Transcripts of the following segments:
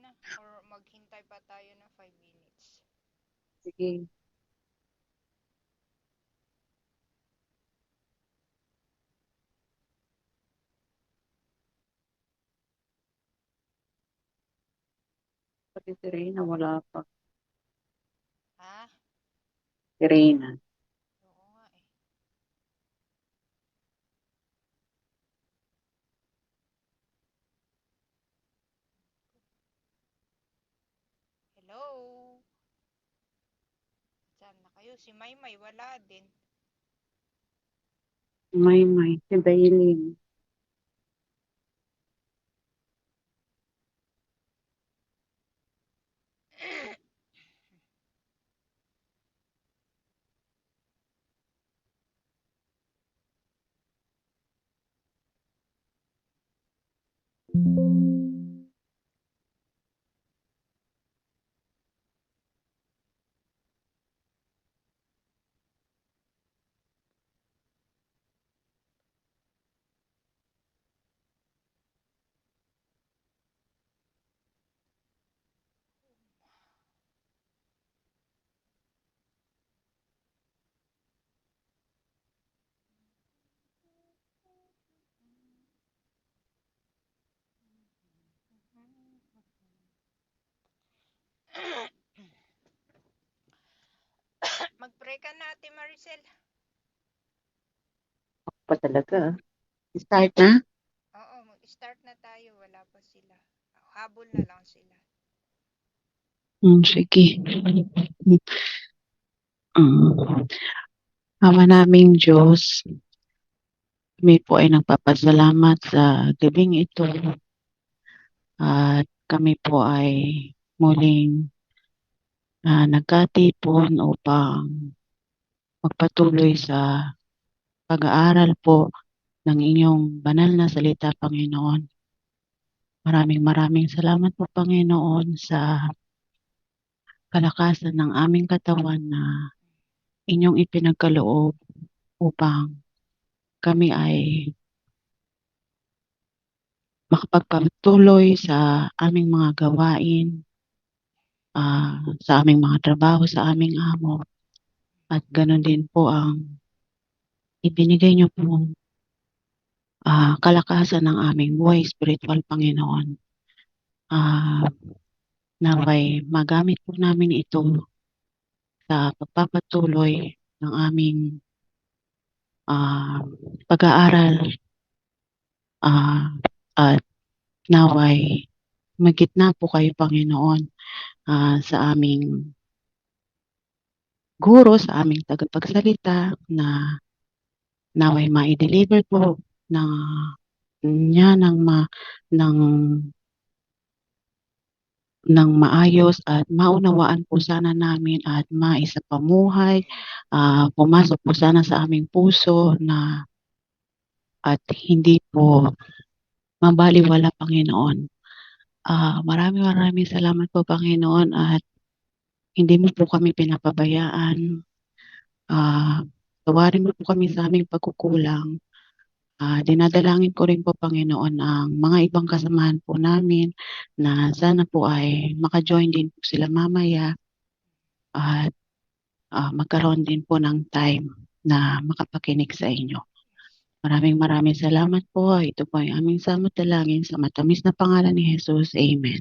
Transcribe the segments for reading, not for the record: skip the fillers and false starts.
na or maghintay pa tayo ng 5 minutes? Sige. Pati si Reyna, wala pa. Ha? Si Reyna. Oo nga eh. Hello? Saan na kayo? Si Maymay wala din. May, si Dailin. Mag-pray ka na, Ate Maricel. Ako pa talaga. Start na? Oo, mag-start na tayo. Wala pa sila. Habol na lang sila. Sige. Ama naming Diyos, kami po ay nagpapasalamat sa gabing ito at kami po ay muling nagkatipon upang magpatuloy sa pag-aaral po ng inyong banal na salita, Panginoon. Maraming maraming salamat po, Panginoon, sa kalakasan ng aming katawan na inyong ipinagkaloob upang kami ay makapagpatuloy sa aming mga gawain, sa aming mga trabaho, sa aming amo. At ganoon din po ang ibinigay niyo po kalakasan ng aming buhay spiritual, Panginoon. Naway magamit po namin ito sa pagpapatuloy ng aming ah, pag-aaral at naway magitna po kayo, Panginoon, sa aming guro, sa aming tagapagsalita na naway ma-deliver po ng niya ng ng maayos at maunawaan po sana namin at maisapamuhay, pumasok po sana sa aming puso na at hindi po mabaliwala, Panginoon. Maraming maraming salamat po, Panginoon, at hindi mo po kami pinapabayaan. Tawarin mo po kami sa aming pagkukulang. Dinadalangin ko rin po, Panginoon, ang mga ibang kasamahan po namin na sana po ay maka-join din po sila mamaya at magkaroon din po ng time na makapakinig sa inyo. Maraming maraming salamat po. Ito po ay aming samot dalangin sa matamis na pangalan ni Jesus. Amen.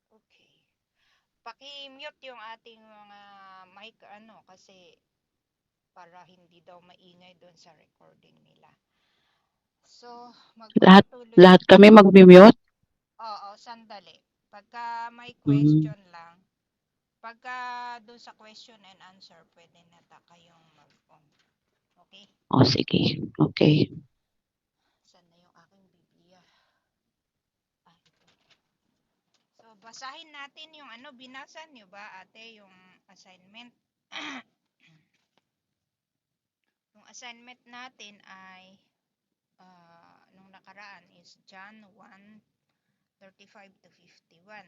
Okay. Paki-mute yung ating mga mic kasi para hindi daw maingay doon sa recording nila. So, Lahat, magpapatuloy. lahat kami mag-mute. Oo, sandali. Pagka may Mm. question lang, pagka doon sa question and answer, pwede na kayong mag-on. Okay? Sige. Okay. Saan na yung aking Biblia? Ito. So, basahin natin yung binasa nyo ba, ate, yung assignment? Yung assignment natin ay nung nakaraan is John 1:35 to 51.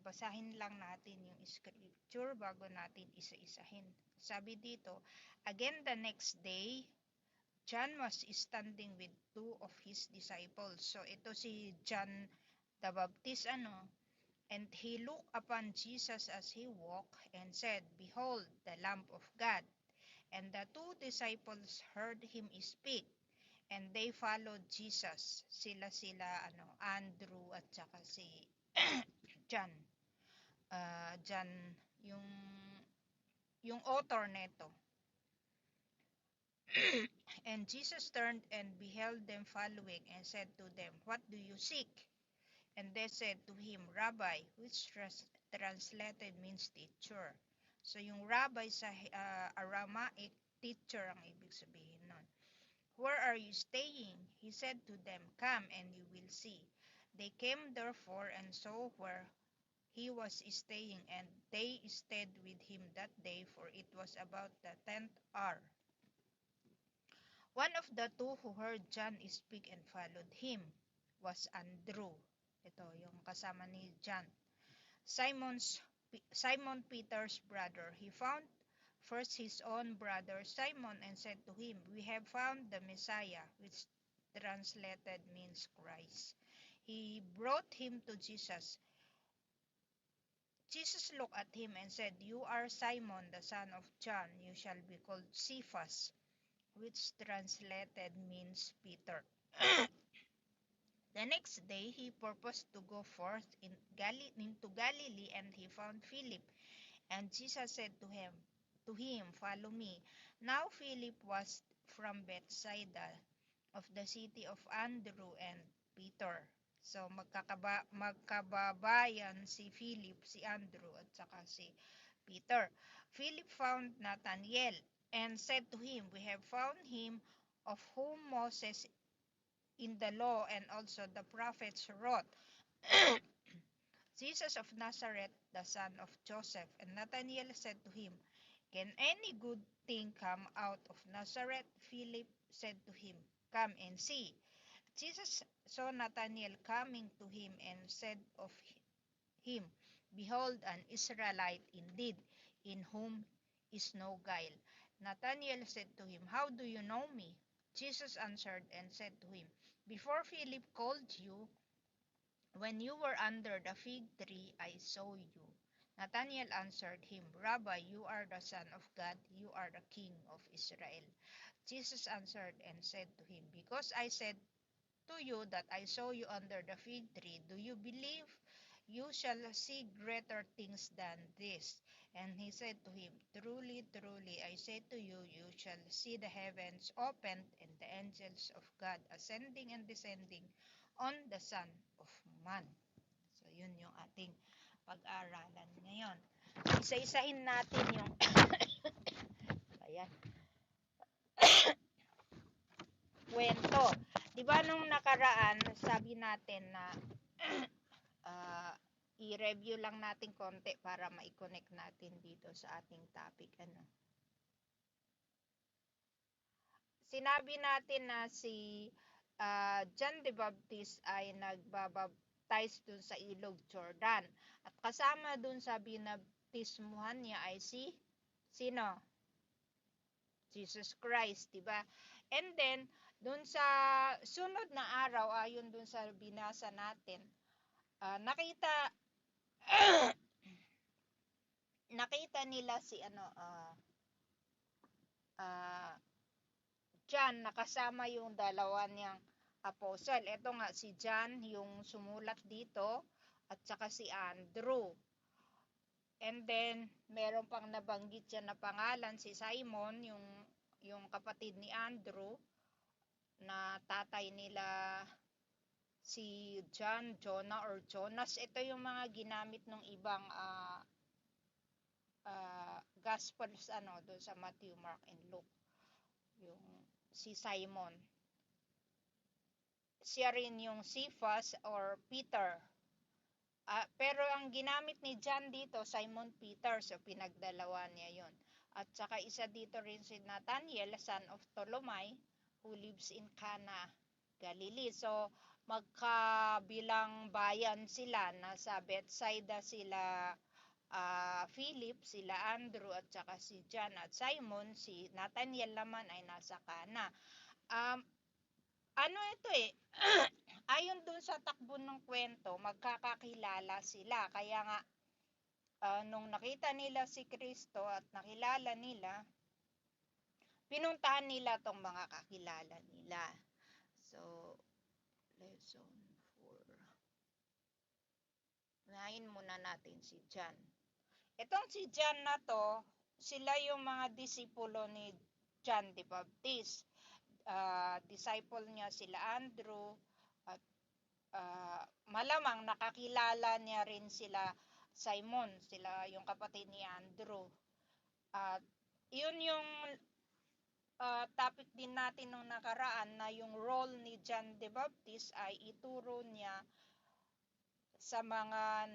Basahin lang natin yung scripture bago natin isa-isahin. Sabi dito, again the next day, John was standing with 2 of his disciples. So ito si John the Baptist And he looked upon Jesus as he walked, and said, Behold, the Lamb of God. And the two disciples heard him speak, and they followed Jesus. Sila, Andrew at saka si John. John, yung, yung author neto. And Jesus turned and beheld them following, and said to them, What do you seek? And they said to him, Rabbi, which translated means teacher. So yung rabbi sa Aramaic, teacher ang ibig sabihin nun. Where are you staying? He said to them, Come and you will see. They came therefore and saw where he was staying, and they stayed with him that day, for it was about the 10th hour. One of the two who heard John speak and followed him was Andrew. Ito, yung kasama ni John. Simon Peter's brother. He found first his own brother Simon and said to him, We have found the Messiah, which translated means Christ. He brought him to Jesus. Jesus looked at him and said, You are Simon, the son of John. You shall be called Cephas, which translated means Peter. The next day he purposed to go forth into Galilee, and he found Philip. And Jesus said to him, Follow me. Now Philip was from Bethsaida, of the city of Andrew and Peter. So magkababayan si Philip, si Andrew at saka si Peter. Philip found Nathanael and said to him, We have found him of whom Moses in the law and also the prophets wrote, Jesus of Nazareth, the son of Joseph. And Nathanael said to him, Can any good thing come out of Nazareth? Philip said to him, Come and see. Jesus saw Nathanael coming to him and said of him, Behold, an Israelite indeed, in whom is no guile. Nathanael said to him, How do you know me? Jesus answered and said to him, Before Philip called you, when you were under the fig tree, I saw you. Nathanael answered him, Rabbi, you are the Son of God, you are the King of Israel. Jesus answered and said to him, Because I said to you that I saw you under the fig tree, do you believe? You shall see greater things than this. And he said to him, Truly, truly, I say to you, you shall see the heavens opened and the angels of God ascending and descending on the Son of Man. So, yun yung ating pag-aaralan ngayon. Isa-isahin natin yung ayan, kwento. Diba nung nakaraan, sabi natin na i-review lang natin konti para ma-connect natin dito sa ating topic. Sinabi natin na si John the Baptist ay nagbabaptize dun sa ilog Jordan. At kasama dun sa binaptismuhan niya ay sino? Jesus Christ, diba? And then, dun sa sunod na araw, ayon dun sa binasa natin, nakita nila si John, nakasama yung dalawa niyang apostle. Ito nga si John yung sumulat dito at saka si Andrew. And then meron pang nabanggit siya na pangalan, si Simon, yung kapatid ni Andrew, na tatay nila si John, Jonah or Jonas. Ito yung mga ginamit ng ibang Gospels doon sa Matthew, Mark, and Luke. Yung si Simon. Siya rin yung Cephas or Peter. Pero ang ginamit ni John dito, Simon Peter, so pinagdalawa niya yon. At saka isa dito rin si Nathanael, son of Ptolemy, who lives in Cana, Galilee. So magkabilang bayan sila, nasa Bethsaida sila, Philip, sila Andrew at saka si John at Simon. Si Nathanael naman ay nasa Cana. Ito ayon dun sa takbo ng kwento, magkakakilala sila. Kaya nga, nung nakita nila si Kristo at nakilala nila, pinuntahan nila tong mga kakilala nila. So, lesson 4. Unahin muna natin si John. Itong si John na to, sila yung mga disipulo ni John the Baptist. Disciple niya sila Andrew, at malamang nakakilala niya rin sila Simon, sila yung kapatid ni Andrew. At yun yung topic din natin nung nakaraan, na yung role ni John the Baptist ay ituro niya sa mga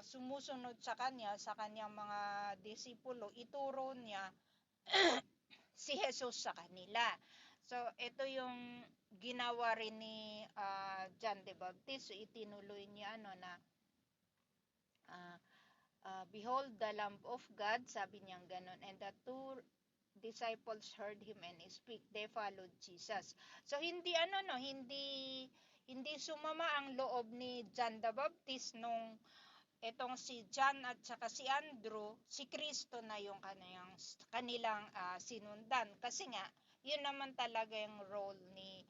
sumusunod sa kanya, sa kanyang mga disipulo, ituro niya si Jesus sa kanila. So, ito yung ginawa rin ni John the Baptist. So, itinuloy niya na behold the Lamb of God, sabi niya ganon. And the two disciples heard him and speak. They followed Jesus. So, hindi sumama ang loob ni John the Baptist nung etong si John at saka si Andrew, si Kristo na yung kanilang sinundan. Kasi nga, yun naman talaga yung role ni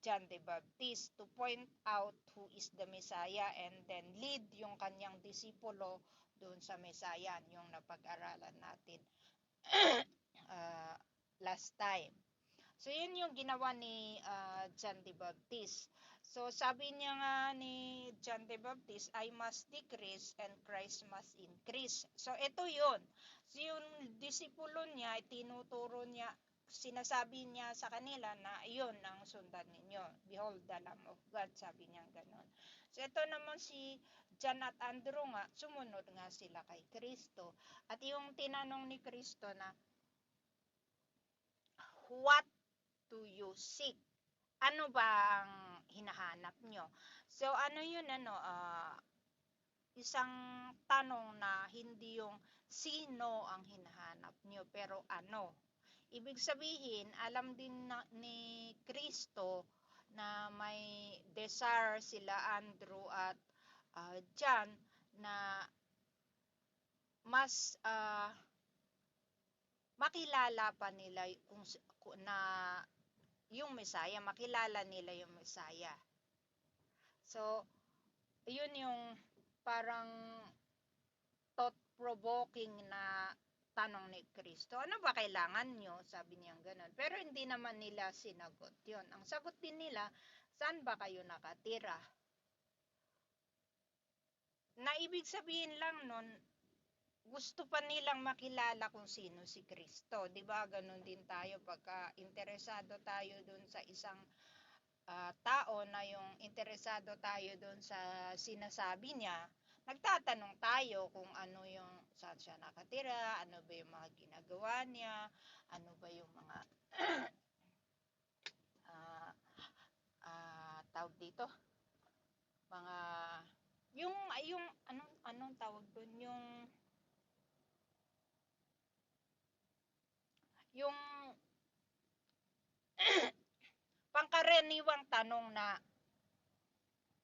John the Baptist, to point out who is the Messiah and then lead yung kanyang disipulo doon sa Messiah, yung napag-aralan natin last time. So, yun yung ginawa ni John the Baptist. So, sabi niya nga ni John the Baptist, I must decrease and Christ must increase. So, ito yun. So, yung disipulo niya, tinuturo niya, sinasabi niya sa kanila na yun ang sundan ninyo. Behold the Lamb of God, sabi niya ganon. So, ito naman si John at Andrew nga, sumunod nga sila kay Kristo. At yung tinanong ni Kristo na, what do you seek? Ano ba ang hinahanap nyo? So, ano yun, isang tanong na hindi yung sino ang hinahanap nyo, pero ano. Ibig sabihin, alam din ni Kristo na may desire sila Andrew at John na mas makilala pa nila na yung Messiah, makilala nila yung Messiah. So, yun yung parang thought-provoking na tanong ni Kristo. Ano ba kailangan nyo? Sabi niya ganun. Pero hindi naman nila sinagot yun. Ang sagot din nila, saan ba kayo nakatira? Na ibig sabihin lang nun, gusto pa nilang makilala kung sino si Kristo. Diba? Ganun din tayo pagka interesado tayo dun sa isang tao, na yung interesado tayo dun sa sinasabi niya, nagtatanong tayo kung ano yung saan siya nakatira, ano ba yung mga ginagawa niya, ano ba yung mga tawag dito, mga yung anong tawag doon, yung pangkaraniwang tanong na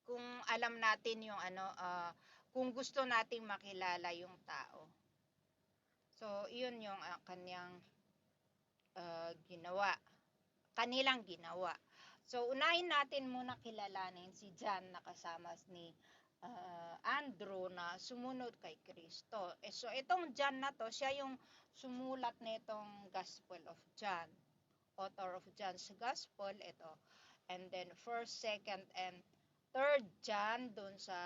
kung alam natin yung kung gusto nating makilala yung tao. So, yun yung kanilang ginawa. So, unahin natin muna kilalanin si John na kasama ni Andrew na sumunod kay Kristo. So, itong John na to, siya yung sumulat nitong Gospel of John. Author of John's Gospel, ito. And then, 1st, 2nd, and 3rd John doon sa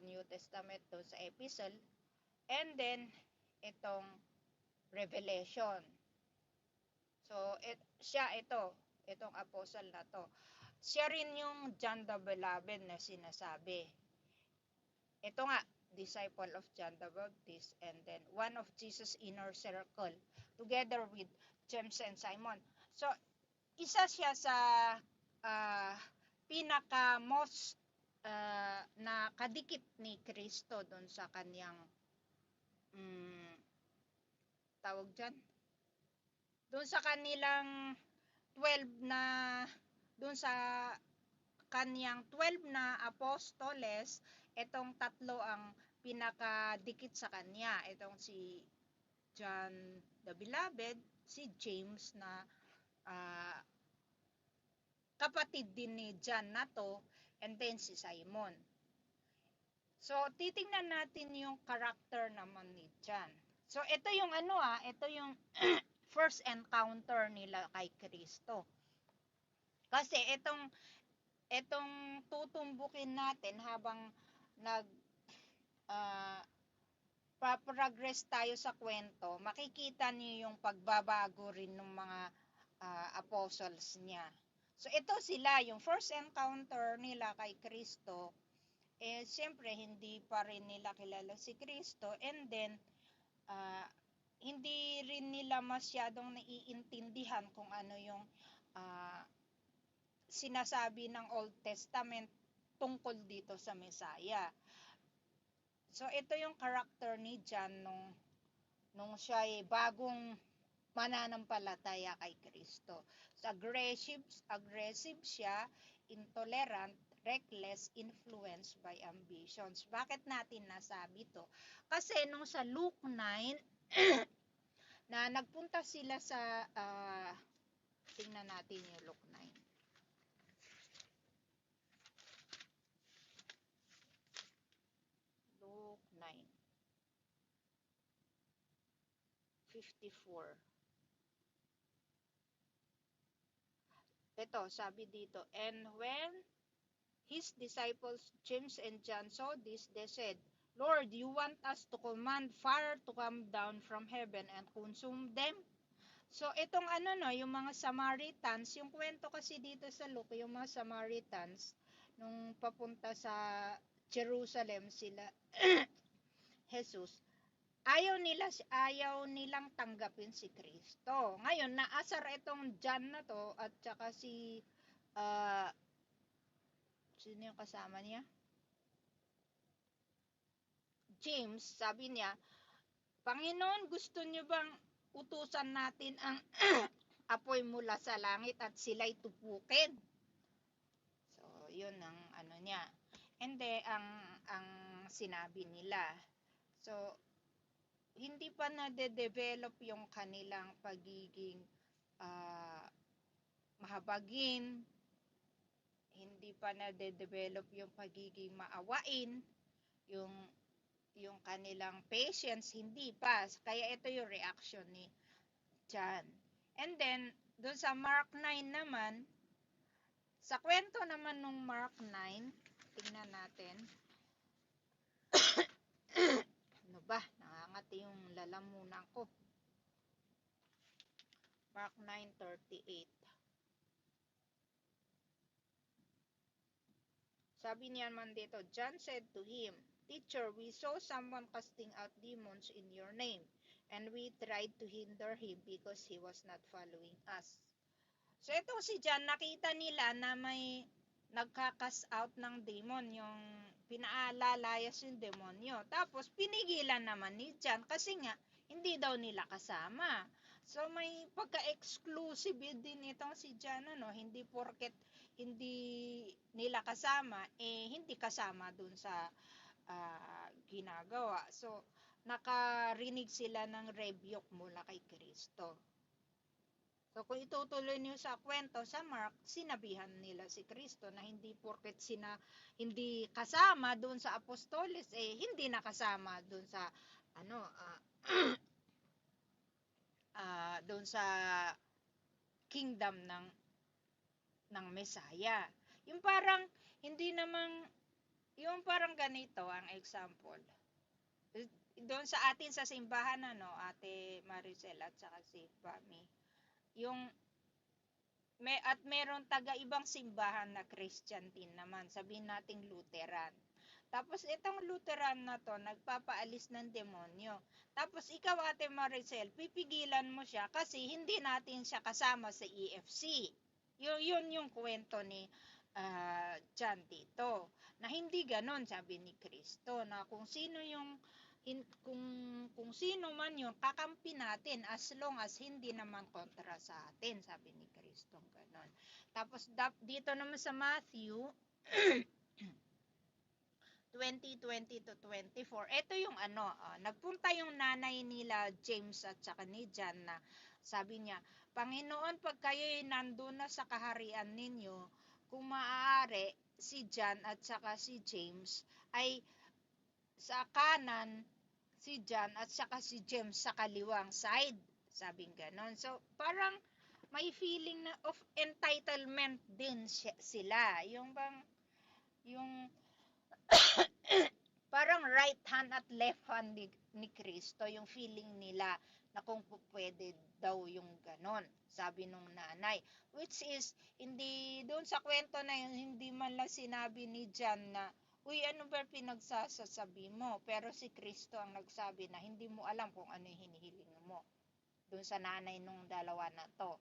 New Testament, doon sa Epistle. And then, itong Revelation. So, itong apostle na to. Siya rin yung John the Beloved na sinasabi. Ito nga, disciple of John the Baptist, and then one of Jesus' inner circle, together with James and Simon. So, isa siya sa pinaka-most na kadikit ni Kristo doon sa kanyang tawag dyan, doon sa kanilang 12 na, doon sa kanyang 12 na apostoles, itong tatlo ang pinakadikit sa kanya. Itong si John the Beloved, si James na kapatid din ni John na to, and then si Simon. So, titingnan natin yung character naman ni John. So, ito yung ito yung first encounter nila kay Kristo. Kasi itong tutumbukin natin habang nag progress tayo sa kwento, makikita niyo yung pagbabago rin ng mga apostles niya. So ito sila, yung first encounter nila kay Kristo, siyempre hindi pa rin nila kilala si Kristo, and then hindi rin nila masyadong naiintindihan kung ano yung sinasabi ng Old Testament tungkol dito sa Messiah. So ito yung character ni John nung siya ay bagong mananampalataya kay Kristo. So aggressive siya, intolerant, reckless, influenced by ambitions. Bakit natin nasabi to? Kasi nung sa Luke 9 na nagpunta sila sa tingnan natin yung Luke 9. Luke 9:54. Ito, sabi dito, and when his disciples James and John saw this, they said, Lord, you want us to command fire to come down from heaven and consume them? So, itong yung mga Samaritans, yung kwento kasi dito sa Luke, yung mga Samaritans, nung papunta sa Jerusalem sila, Jesus, ayaw nilang tanggapin si Kristo. Ngayon, naasar itong John na to, at saka si, sino yung kasama niya? James, sabi niya, Panginoon, gusto niyo bang utusan natin ang apoy mula sa langit at sila'y tupukin? So, yun ang niya. And then, ang sinabi nila. So, hindi pa na-develop yung kanilang pagiging mahabagin, hindi pa na-develop yung pagiging maawain, yung kanilang patience, hindi pa. Kaya ito yung reaction ni John. And then, doon sa Mark 9 naman, sa kwento naman nung Mark 9, tingnan natin. Ano ba? Nangangati yung lalamunan ko. Mark 9:38. Sabi niya man dito, John said to him, Teacher, we saw someone casting out demons in your name, and we tried to hinder him because he was not following us. So itong si John, nakita nila na may nagka-cast out ng demon, yung pinaalalayas yung demonyo. Tapos pinigilan naman ni John kasi nga hindi daw nila kasama. So may pagka-exclusive din itong si John, hindi porket hindi nila kasama, hindi kasama dun sa ginagawa. So nakarinig sila ng rebuke mula kay Kristo. So kung itutuloy niyo sa kwento sa Mark, sinabihan nila si Kristo na hindi porket hindi kasama doon sa apostoles, hindi nakasama doon sa doon sa kingdom ng Messiah. Yung parang hindi namang yung parang ganito ang example. Doon sa atin sa simbahan Ate Maricel at saka si Pami. Meron taga-ibang simbahan na Christian din naman, sabihin nating Lutheran. Tapos itong Lutheran na to, nagpapaalis ng demonyo. Tapos ikaw, Ate Maricel, pipigilan mo siya kasi hindi natin siya kasama sa EFC. Yun yung kwento ni John dito. Na hindi ganon, sabi ni Kristo, na kung sino man yung kakampi natin as long as hindi naman kontra sa atin, sabi ni Kristo ganon. Tapos dito naman sa Matthew 20:20 to 24. Ito yung nagpunta yung nanay nila James at saka ni John na sabi niya, Panginoon, pag kayo'y nandun na sa kaharian ninyo, kung maaari, si John at saka si James ay sa kanan, si John at saka si James sa kaliwang side. Sabing ganon. So, parang may feeling na of entitlement din sila. Yung bang, yung parang right hand at left hand ni Kristo, yung feeling nila na kung pwede daw yung ganon, sabi nung nanay. Which is, hindi, doon sa kwento na yun, hindi man lang sinabi ni John na, uy, ano ba pinagsasasabi mo? Pero si Kristo ang nagsabi na hindi mo alam kung ano yung hinihiling mo. Doon sa nanay nung dalawa na to.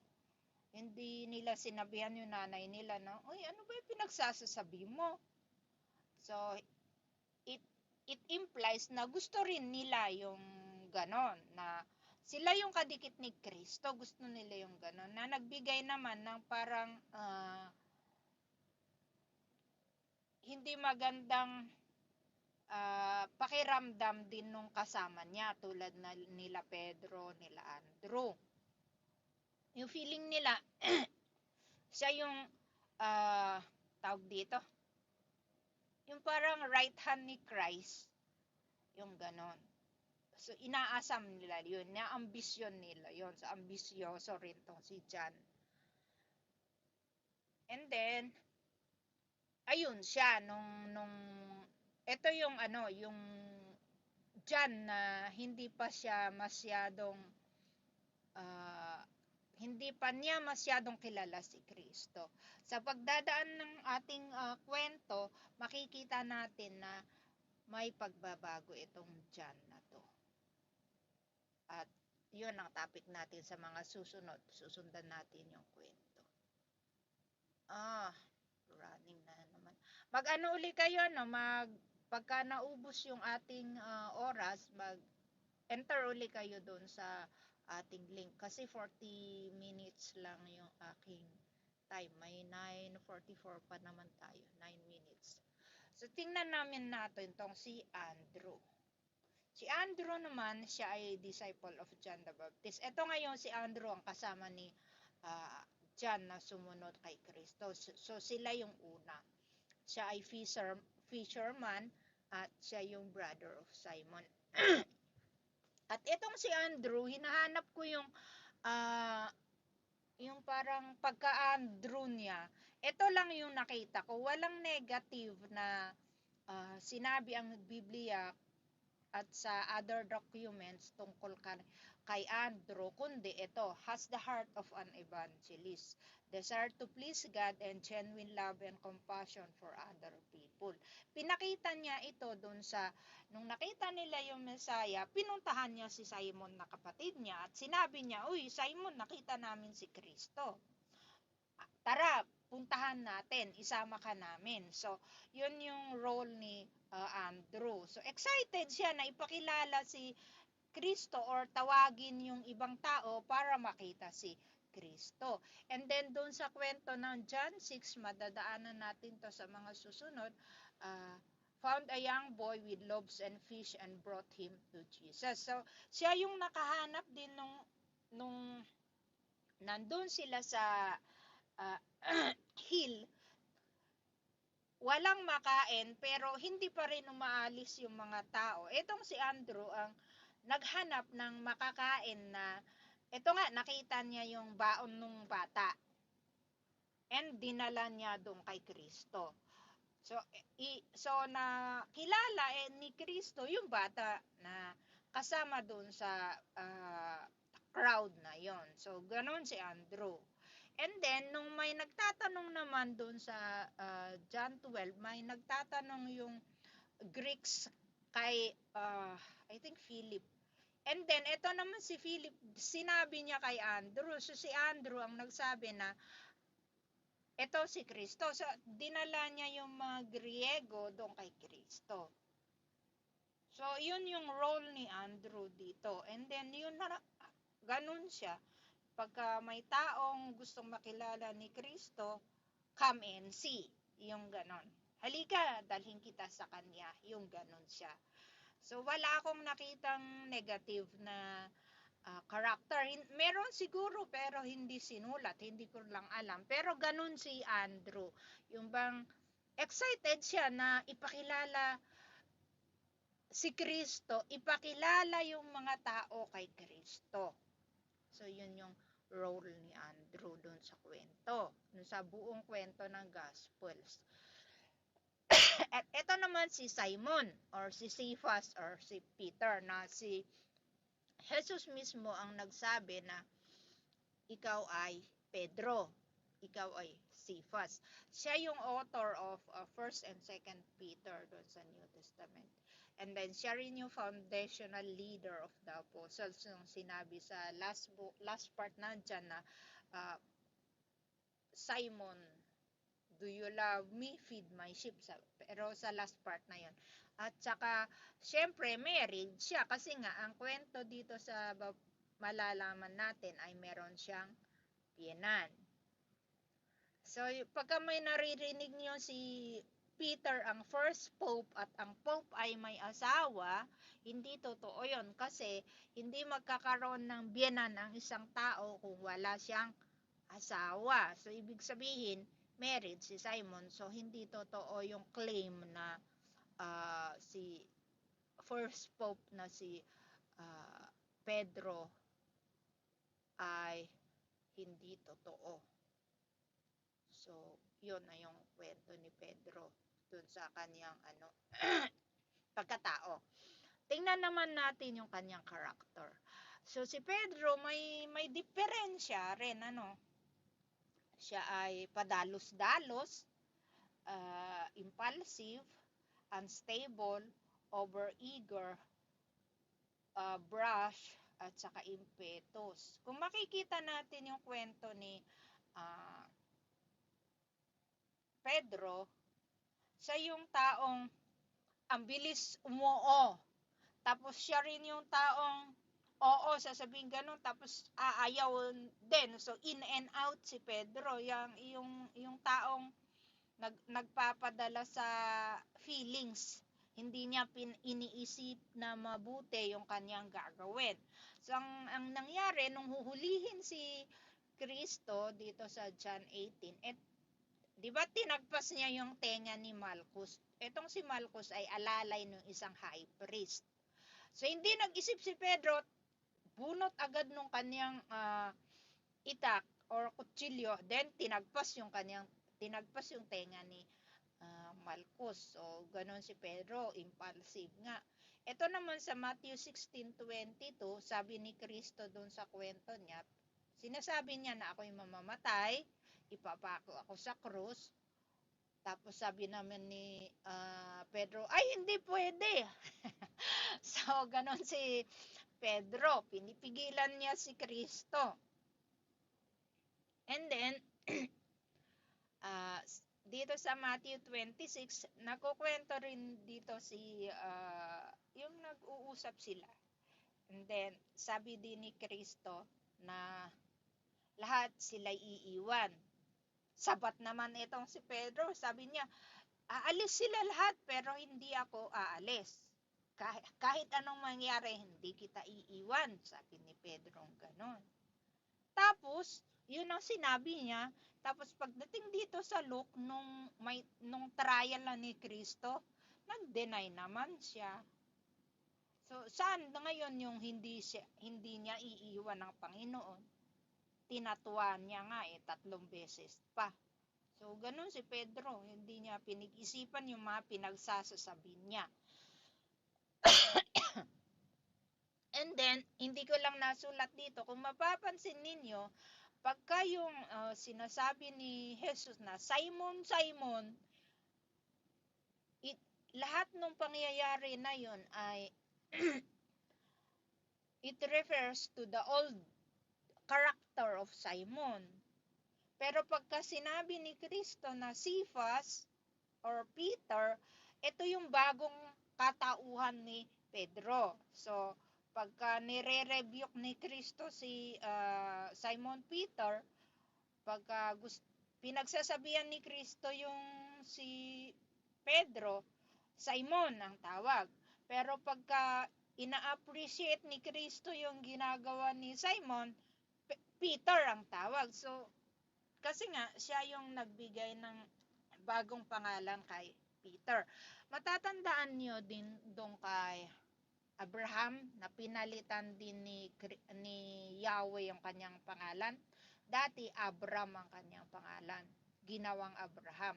Hindi nila sinabihan yung nanay nila na, uy, ano ba yung pinagsasasabi mo? So, it it implies na gusto rin nila yung ganon, na sila yung kadikit ni Kristo, gusto nila yung ganon, na nagbigay naman ng parang hindi magandang pakiramdam din nung kasama niya, tulad na nila Pedro, nila Andrew. Yung feeling nila, siya yung tawag dito, yung parang right hand ni Christ, yung ganon. So, inaasam nila yun, na-ambisyon nila yun. So, ambisyoso rin tong si John. And then, ayun siya, ito yung yung John na hindi pa siya masyadong, hindi pa niya masyadong kilala si Kristo. Sa pagdadaan ng ating kwento, makikita natin na may pagbabago itong John na to. At yun ang topic natin sa mga susunod. Susundan natin yung kwento. Running na naman. Mag-ano uli kayo, no? Pagka naubos yung ating oras, mag-enter uli kayo doon sa ating link. Kasi 40 minutes lang yung aking time. May 9:44 pa naman tayo. 9 minutes. So, tingnan namin natin tong si Andrew. Si Andrew naman, siya ay disciple of John the Baptist. Ito ngayon si Andrew ang kasama ni John na sumunod kay Kristo. So sila yung una. Siya ay fisherman at siya yung brother of Simon. At itong si Andrew, hinahanap ko yung parang pagka-Andrew niya. Ito lang yung nakita ko. Walang negative na sinabi ang Biblia at sa other documents tungkol kay Andrew, kundi ito, has the heart of an evangelist, desire to please God and genuine love and compassion for other people. Pinakita niya ito dun sa, nung nakita nila yung Messiah, pinuntahan niya si Simon na kapatid niya at sinabi niya, uy, Simon, nakita namin si Kristo. Tara, puntahan natin, isama ka namin. So, yun yung role ni Andrew. So, excited siya na ipakilala si Kristo or tawagin yung ibang tao para makita si Kristo. And then, doon sa kwento ng John 6, madadaanan natin to sa mga susunod, found a young boy with loaves and fish and brought him to Jesus. So, siya yung nakahanap din nung nandun sila sa hill, walang makain pero hindi pa rin umaalis yung mga tao. Itong si Andrew ang naghanap ng makakain na, ito nga, nakita niya yung baon ng bata and dinala niya doon kay Kristo. So na kilala ni Kristo yung bata na kasama doon sa crowd na yon. So ganoon si Andrew. And then, nung may nagtatanong naman doon sa John 12, may nagtatanong yung Greeks kay, I think, Philip. And then, ito naman si Philip, sinabi niya kay Andrew. So, si Andrew ang nagsabi na, ito si Kristo. So, dinala niya yung mga Griego doon kay Kristo. So, yun yung role ni Andrew dito. And then, yun, ganun siya. pagka may taong gustong makilala ni Kristo, come and see, yung ganon. Halika, dalhin kita sa kanya, yung ganon siya. So wala akong nakitang negative na character. Meron siguro pero hindi sinulat, hindi ko lang alam. Pero ganun si Andrew. Yung bang excited siya na ipakilala si Kristo, ipakilala yung mga tao kay Kristo. So yun yung role ni Andrew dun sa kwento, dun sa buong kwento ng Gospels. At ito naman si Simon or si Cephas or si Peter, na si Jesus mismo ang nagsabi na ikaw ay Pedro, ikaw ay Cephas. Siya yung author of 1st and 2nd Peter doon sa New Testament. And then siya rin yung foundational leader of the apostles, yung sinabi sa last part na dyan na Simon, do you love me? Feed my sheep. Pero sa last part na yon. At saka, syempre, married siya kasi nga, ang kwento dito sa malalaman natin ay meron siyang biyenan. So, pagka may naririnig niyo si Peter ang first pope at ang pope ay may asawa, hindi totoo yon kasi hindi magkakaroon ng biyenan ang isang tao kung wala siyang asawa. So, ibig sabihin, married si Simon. So, hindi totoo yung claim na si first pope na si Pedro ay hindi totoo. So, yun na yung kwento ni Pedro dun sa kanyang pagkatao. Tingnan naman natin yung kanyang karakter. So, si Pedro may diferensya rin, siya ay padalos-dalos, impulsive, unstable, overeager, brash, at saka impetus. Kung makikita natin yung kwento ni Pedro, siya yung taong ang bilis umuo. Tapos siya rin yung taong oo, sasabihin ganun, tapos aayaw din. So, in and out si Pedro. Yung taong nagpapadala sa feelings. Hindi niya iniisip na mabuti yung kanyang gagawin. So, ang nangyari, nung huhulihin si Kristo dito sa John 18, di ba tinagpas niya yung tenga ni Malchus? Etong si Malchus ay alalay ng isang high priest. So, hindi nag-isip si Pedro, bunot agad nung kanyang itak or kutsilyo, then tinagpas yung tenga ni Malchus. So, ganun si Pedro, impulsive nga. Ito naman sa Matthew 16:22, sabi ni Kristo doon sa kwento niya, sinasabi niya na ako'y mamamatay, ipapako ako sa krus. Tapos sabi naman ni Pedro, ay hindi pwede. So, ganon si Pedro, pinipigilan niya si Kristo. And then, dito sa Matthew 26, nakukwento rin dito yung nag-uusap sila. And then, sabi din ni Kristo na lahat sila iiwan. Sabat naman itong si Pedro, sabi niya, aalis sila lahat pero hindi ako aalis. Kahit anong mangyari, hindi kita iiwan, sabi ni Pedro ganon. Tapos, yun ang sinabi niya. Tapos pagdating dito sa Luke, nung trial na ni Kristo, nag-deny naman siya. So, saan ngayon yung hindi niya iiwan ng Panginoon? Tinatuan niya nga 3 beses pa. So, ganun si Pedro, hindi niya pinag-isipan yung mga pinagsasasabi niya. And then, hindi ko lang nasulat dito, kung mapapansin ninyo, pagka yung sinasabi ni Jesus na, Simon, Simon, lahat ng pangyayari na yun ay it refers to the old character of Simon. Pero pagka sinabi ni Kristo na Cephas or Peter, ito yung bagong katauhan ni Pedro. So, pagka nire-rebuke ni Kristo si Simon Peter, pagka pinagsasabihan ni Kristo yung si Pedro, Simon ang tawag. Pero pagka ina-appreciate ni Kristo yung ginagawa ni Simon, Peter ang tawag. So, kasi nga, siya yung nagbigay ng bagong pangalan kay Peter. Matatandaan nyo din doon kay Abraham na pinalitan din ni Yahweh yung kanyang pangalan. Dati Abram ang kanyang pangalan, ginawang Abraham.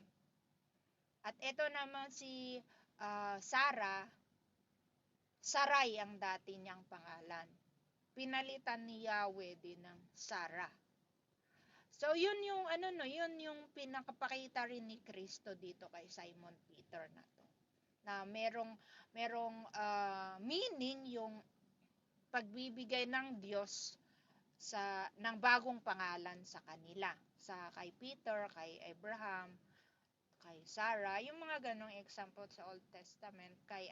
At ito naman si Sarah, Sarai ang dati niyang pangalan. Pinalitan ni Yahweh din ng Sarah. So yun yung yun yung pinakapakita rin ni Kristo dito kay Simon Peter na to. Na merong meaning yung pagbibigay ng Diyos ng bagong pangalan sa kanila. Sa kay Peter, kay Abraham, kay Sarah, yung mga ganong example sa Old Testament, kay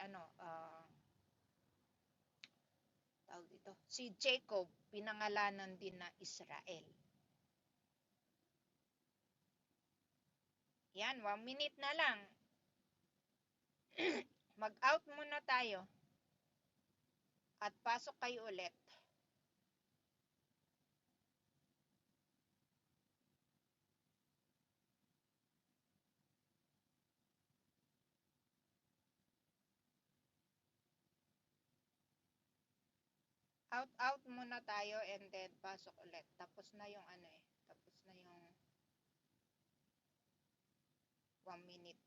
tawag dito, si Jacob, pinangalanan din na Israel. Yan, 1 minute na lang. Mag-out muna tayo. At pasok kayo ulit. Out muna tayo and then pasok ulit. Tapos na yung tapos na yung 1 minute.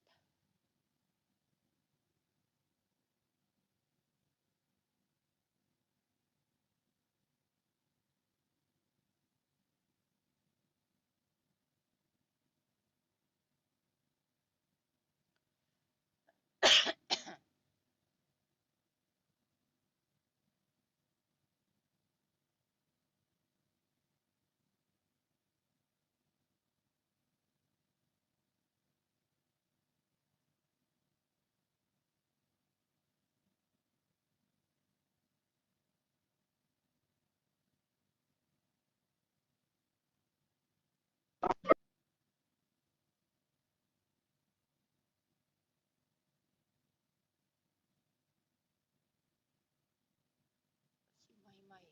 Si Maymay.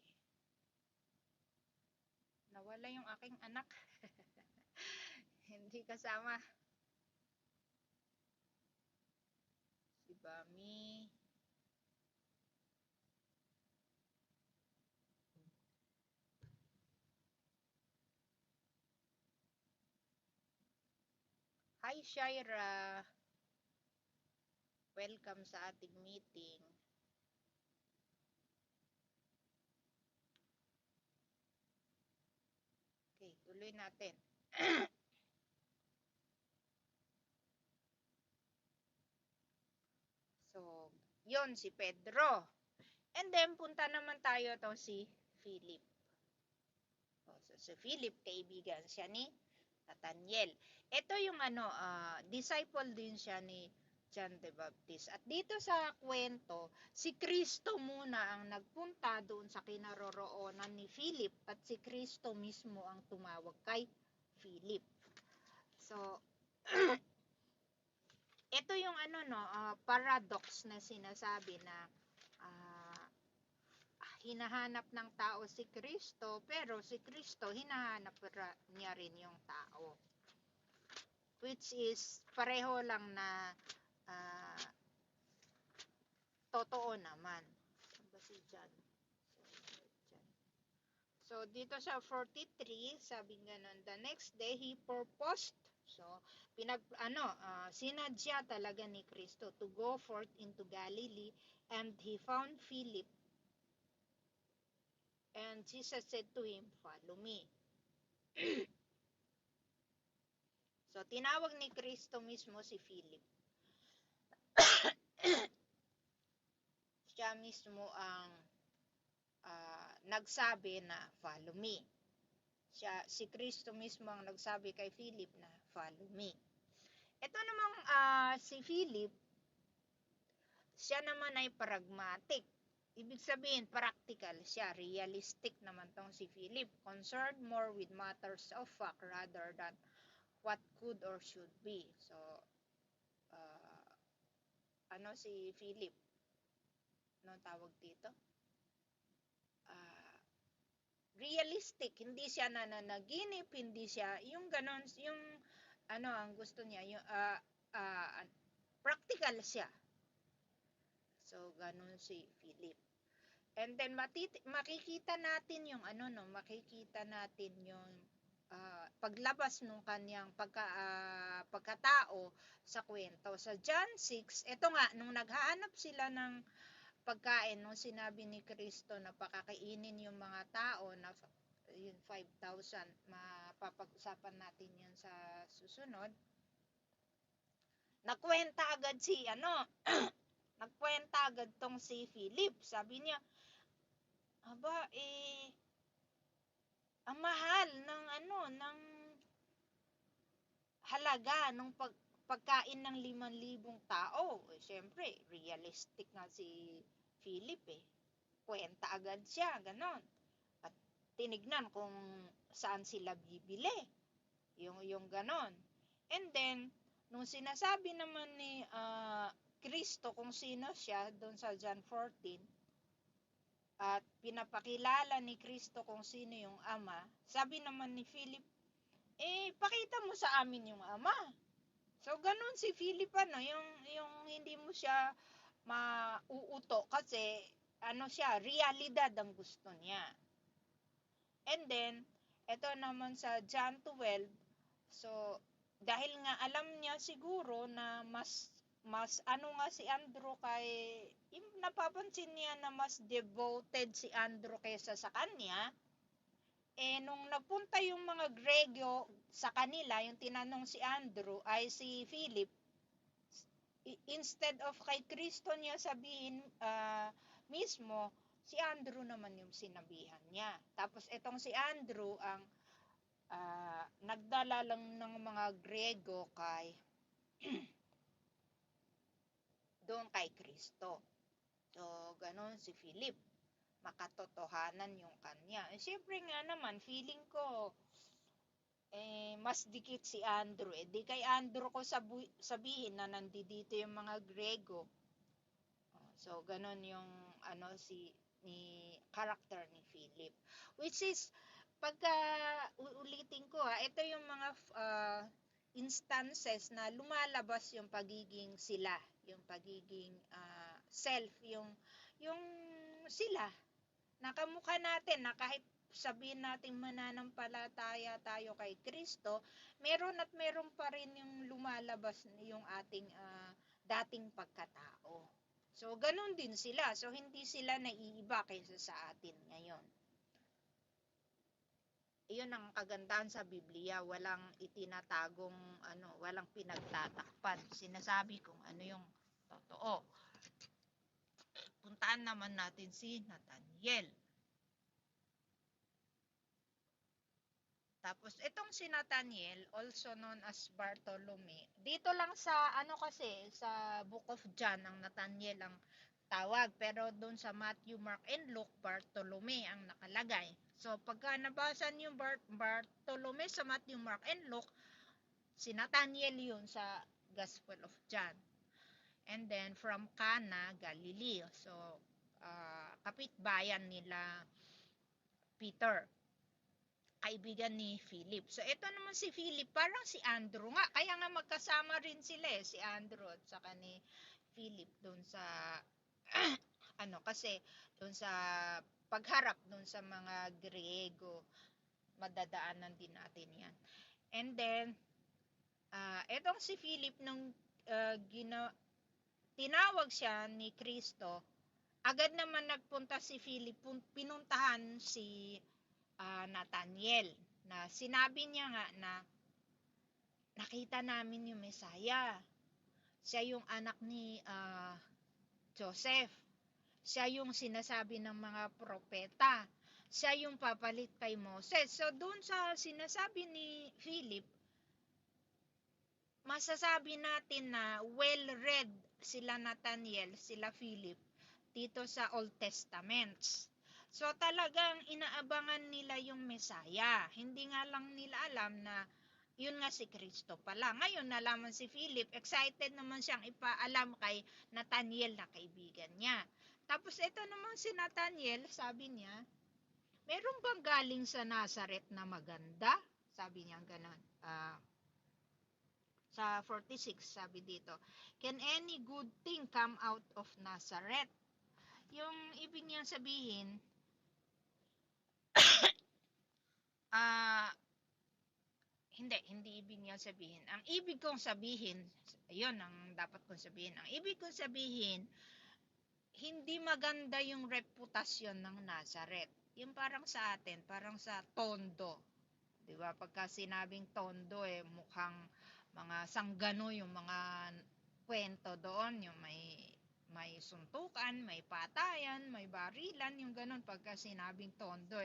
Nawala yung aking anak. Hindi kasama. Si Bami. Hi Shaira. Welcome sa ating meeting. Okay, tuloy natin. So, yon si Pedro. And then, punta naman tayo to si Philip. So, si Philip, kaibigan siya ni Nathaniel. Ito yung disciple din siya ni John the Baptist. At dito sa kwento, si Kristo muna ang nagpunta doon sa kinaroroonan ni Philip at si Kristo mismo ang tumawag kay Philip. So, ito yung paradox na sinasabi na hinahanap ng tao si Kristo, pero si Kristo hinahanap niya rin yung tao. Which is pareho lang na totoo naman. Ba si John? So, dito sa 43, sabi ganun, the next day he purposed, so, sinadya talaga ni Kristo to go forth into Galilee, and he found Philip. And Jesus said to him, follow me. So, tinawag ni Kristo mismo si Philip. Siya mismo ang nagsabi na follow me. Si Kristo mismo ang nagsabi kay Philip na follow me. Ito namang si Philip, siya naman ay pragmatic. ibig sabihin, practical siya. Realistic naman tong si Philip. Concerned more with matters of fact rather than what could or should be. So, uh, ano si Philip? Ano tawag dito? Uh, Realistic. Hindi siya nananaginip. Hindi siya, yung ganon, yung, ano, ang gusto niya, yung, practical siya. So, ganon si Philip. And then makikita natin yung makikita natin yung paglabas nung kanyang pagkatao sa kwento. Sa John 6, ito nga, nung naghahanap sila ng pagkain, nung sinabi ni Kristo na pakakainin yung mga tao na yung 5,000, mapapag-usapan natin yun sa susunod. Nagkwenta agad nagkwenta agad tong si Philip. Sabi niya, aba, ang mahal ng ng halaga ng pagkain ng 5,000 tao. Siyempre, realistic nga si Philip Kwenta agad siya, ganon. At tinignan kung saan sila bibili. Yung ganon. And then, nung sinasabi naman ni Kristo kung sino siya doon sa John 14, at pinapakilala ni Kristo kung sino yung Ama, sabi naman ni Philip, pakita mo sa amin yung Ama. So, ganun si Philip, yung hindi mo siya mauuto kasi, siya, realidad ang gusto niya. And then, ito naman sa John 12, so, dahil nga alam niya siguro na mas nga si Andrew napapansin niya na mas devoted si Andrew kaysa sa kanya, nung napunta yung mga Grego sa kanila, yung tinanong si Andrew ay si Philip, instead of kay Kristo niya sabihin mismo, si Andrew naman yung sinabihan niya. Tapos itong si Andrew ang nagdala lang ng mga Grego doon kay Kristo. So, ganon si Philip. Makatotohanan yung kanya. Siyempre nga naman, feeling ko, mas dikit si Andrew. Di kay Andrew ko sabihin na nandito yung mga Grego. So, ganon yung ni character ni Philip. Which is, pagka uulitin ko ito yung mga instances na lumalabas yung pagiging sila, yung pagiging self, yung sila, nakamukha natin na kahit sabihin natin mananampalataya tayo kay Kristo, meron pa rin yung lumalabas yung ating dating pagkatao. So, ganun din sila. So, hindi sila naiiba kaysa sa atin ngayon. Iyon ang kagandahan sa Biblia, walang itinatagong walang pinagtatakpan. Sinasabi kung ano yung totoo. Puntaan naman natin si Nathaniel. Tapos itong si Nathaniel, also known as Bartolome, dito lang sa sa Book of John ang Nathaniel ang tawag, pero doon sa Matthew, Mark, and Luke, Bartolome ang nakalagay. So, pagka nabasa niyo Bartolome sa Matthew, Mark, and Luke, si Nathaniel yun sa Gospel of John. And then, from Cana, Galilee. So, kapitbayan nila Peter, kaibigan ni Philip. So, ito naman si Philip, parang si Andrew nga. Kaya nga magkasama rin sila si Andrew at saka ni Philip doon sa kasi doon sa pagharap doon sa mga Griego, madadaanan din natin yan. And then, etong si Philip, nung tinawag siya ni Kristo, agad naman nagpunta si Philip, pinuntahan si Nathaniel, na sinabi niya nga na nakita namin yung Mesaya. Siya yung anak ni Joseph. Siya yung sinasabi ng mga propeta. Siya yung papalit kay Moses. So, doon sa sinasabi ni Philip, masasabi natin na well-read sila Nathaniel, sila Philip, dito sa Old Testaments. So talagang inaabangan nila yung Messiah. Hindi nga lang nila alam na yun nga si Kristo pala. Ngayon nalaman si Philip, excited naman siyang ipaalam kay Nathaniel na kaibigan niya. Tapos ito naman si Nathaniel, sabi niya, meron bang galing sa Nazareth na maganda? Sabi niya ganon. Sa 46, sabi dito, can any good thing come out of Nazareth? Yung ibig niyang sabihin, hindi ibig niyang sabihin. Ang ibig kong sabihin, ayun ang dapat kong sabihin. Ang ibig kong sabihin, hindi maganda yung reputasyon ng Nazareth. Yung parang sa atin, parang sa Tondo. 'Di ba? Pagka sinabing Tondo, mukhang mga sanggano yung mga kwento doon, yung may suntukan, may patayan, may barilan, yung ganun pagka sinabing Tondo,